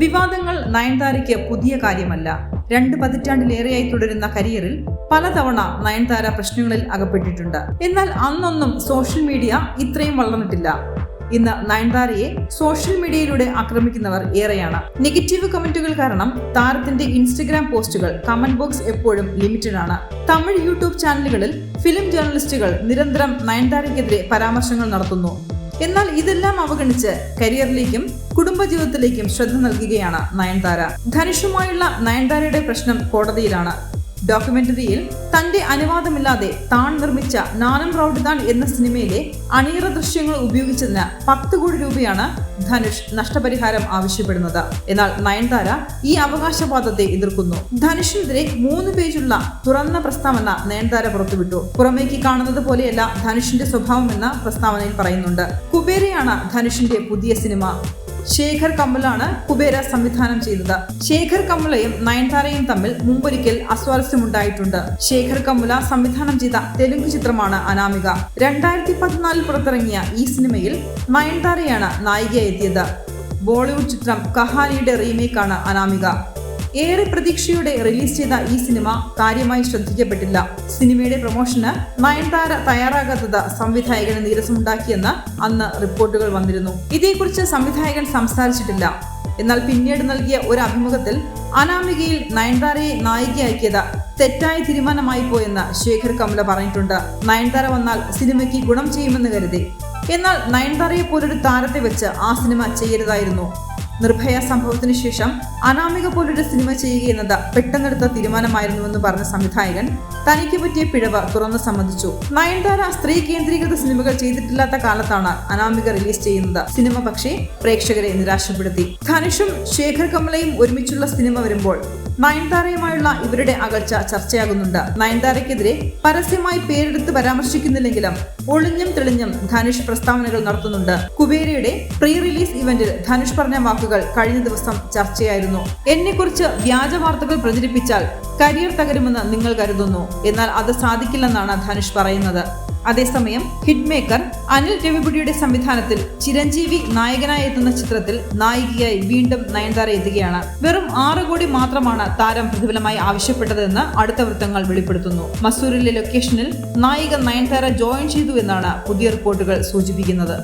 വിവാദങ്ങൾ നയൻതാരയ്ക്ക് പുതിയ കാര്യമല്ല. 2 പതിറ്റാണ്ടിലേറെയായി തുടരുന്ന കരിയറിൽ പലതവണ നയൻതാര പ്രശ്നങ്ങളിൽ അകപ്പെട്ടിട്ടുണ്ട്. എന്നാൽ അന്നൊന്നും സോഷ്യൽ മീഡിയ ഇത്രയും വളർന്നിട്ടില്ല. ഇന്ന് നയൻതാരയെ സോഷ്യൽ മീഡിയയിലൂടെ ആക്രമിക്കുന്നവർ ഏറെയാണ്. നെഗറ്റീവ് കമന്റുകൾ കാരണം താരത്തിന്റെ ഇൻസ്റ്റഗ്രാം പോസ്റ്റുകൾ കമന്റ് ബോക്സ് എപ്പോഴും ലിമിറ്റഡ് ആണ്. തമിഴ് യൂട്യൂബ് ചാനലുകളിൽ ഫിലിം ജേർണലിസ്റ്റുകൾ നിരന്തരം നയൻതാരയ്ക്കെതിരെ പരാമർശങ്ങൾ നടത്തുന്നു. എന്നാൽ ഇതെല്ലാം അവഗണിച്ച് കരിയറിലേക്കും കുടുംബജീവിതത്തിലേക്കും ശ്രദ്ധ നൽകുകയാണ് നയൻതാര. ധനുഷുമായുള്ള നയൻതാരയുടെ പ്രശ്നം കോടതിയിലാണ്. ഡോക്യുമെന്ററിയിൽ തന്റെ അനുവാദമില്ലാതെ താൻ നിർമ്മിച്ച നാനം റൌഡിതാൻ എന്ന സിനിമയിലെ അണിയറ ദൃശ്യങ്ങൾ ഉപയോഗിച്ചതിന് 10 കോടി രൂപയാണ് ധനുഷ് നഷ്ടപരിഹാരം ആവശ്യപ്പെടുന്നത്. എന്നാൽ നയൻതാര ഈ അവകാശവാദത്തെ എതിർക്കുന്നു. ധനുഷിനെതിരെ 3 പേജുള്ള തുറന്ന പ്രസ്താവന നയൻതാര പുറത്തുവിട്ടു. പുറമേക്ക് കാണുന്നത് പോലെയല്ല ധനുഷിന്റെ സ്വഭാവമെന്ന പ്രസ്താവനയിൽ പറയുന്നുണ്ട്. കുബേരയാണ് ധനുഷിന്റെ പുതിയ സിനിമ. ശേഖർ കമലാണ് കുബേര സംവിധാനം ചെയ്തത്. ശേഖർ കമലയും നയൻതാരയും തമ്മിൽ മുമ്പൊരിക്കൽ അസ്വാരസ്യമുണ്ടായിട്ടുണ്ട്. ശേഖർ കമല സംവിധാനം ചെയ്ത തെലുങ്ക് ചിത്രമാണ് അനാമിക. 2014 പുറത്തിറങ്ങിയ ഈ സിനിമയിൽ നയൻതാരയാണ് നായികയായി എത്തിയത്. ബോളിവുഡ് ചിത്രം കഹാനിയുടെ റീമേക്കാണ് അനാമിക. ഏറെ പ്രതീക്ഷയോടെ റിലീസ് ചെയ്ത ഈ സിനിമ കാര്യമായി ശ്രദ്ധിക്കപ്പെട്ടില്ല. സിനിമയുടെ പ്രൊമോഷന് നയൻതാര തയ്യാറാകാത്തത് സംവിധായകന് നീരസമുണ്ടാക്കിയെന്ന് അന്ന് റിപ്പോർട്ടുകൾ വന്നിരുന്നു. ഇതേക്കുറിച്ച് സംവിധായകൻ സംസാരിച്ചിട്ടില്ല. എന്നാൽ പിന്നീട് നൽകിയ ഒരു അഭിമുഖത്തിൽ അനാമികയിൽ നയൻതാരയെ നായികയാക്കിയത് തെറ്റായ തീരുമാനമായി പോയെന്ന് ശേഖർ കമല പറഞ്ഞിട്ടുണ്ട്. നയൻതാര വന്നാൽ സിനിമയ്ക്ക് ഗുണം ചെയ്യുമെന്ന് കരുതി. എന്നാൽ നയൻതാരയെ പോലൊരു താരത്തെ വെച്ച് ആ സിനിമ ചെയ്യരുതായിരുന്നു. നിർഭയ സംഭവത്തിന് ശേഷം അനാമിക പോലൊരു സിനിമ ചെയ്യുകയെന്നത് പെട്ടെന്നെടുത്ത തീരുമാനമായിരുന്നുവെന്ന് പറഞ്ഞ സംവിധായകൻ തനിക്ക് പറ്റിയ പിഴവ് തുറന്നു സമ്മതിച്ചു. നയൻതാര സ്ത്രീ കേന്ദ്രീകൃത സിനിമകൾ ചെയ്തിട്ടില്ലാത്ത കാലത്താണ് അനാമിക റിലീസ് ചെയ്യുന്നത്. സിനിമ പക്ഷേ പ്രേക്ഷകരെ നിരാശപ്പെടുത്തി. ധനുഷും ശേഖർ കമലയും ഒരുമിച്ചുള്ള സിനിമ വരുമ്പോൾ നയൻതാരയുമായുള്ള ഇവരുടെ അകൽച്ച ചർച്ചയാകുന്നുണ്ട്. നയൻതാരയ്ക്കെതിരെ പരസ്യമായി പേരെടുത്ത് പരാമർശിക്കുന്നില്ലെങ്കിലും ഒളിഞ്ഞും തെളിഞ്ഞും ധനുഷ് പ്രസ്താവനകൾ നടത്തുന്നുണ്ട്. കുബേരയുടെ പ്രീ റിലീസ് ഇവന്റിൽ ധനുഷ് പറഞ്ഞ വാക്കുകൾ കഴിഞ്ഞ ദിവസം ചർച്ചയായിരുന്നു. എന്നെക്കുറിച്ച് വ്യാജ വാർത്തകൾ പ്രചരിപ്പിച്ചാൽ കരിയർ തകരുമെന്ന് നിങ്ങൾ കരുതുന്നു. എന്നാൽ അത് സാധിക്കില്ലെന്നാണ് ധനുഷ് പറയുന്നത്. അതേസമയം ഹിറ്റ് മേക്കർ അനിൽ രവിപുടിയുടെ സംവിധാനത്തിൽ ചിരഞ്ജീവി നായകനായി എത്തുന്ന ചിത്രത്തിൽ നായികയായി വീണ്ടും നയൻതാര എത്തുകയാണ്. വെറും 6 കോടി മാത്രമാണ് താരം പ്രതിഫലമായി ആവശ്യപ്പെട്ടതെന്ന് അടുത്ത വൃത്തങ്ങൾ വെളിപ്പെടുത്തുന്നു. മസൂറിലെ ലൊക്കേഷനിൽ നായിക നയൻതാര ജോയിൻ ചെയ്തു എന്നാണ് പുതിയ റിപ്പോർട്ടുകൾ സൂചിപ്പിക്കുന്നത്.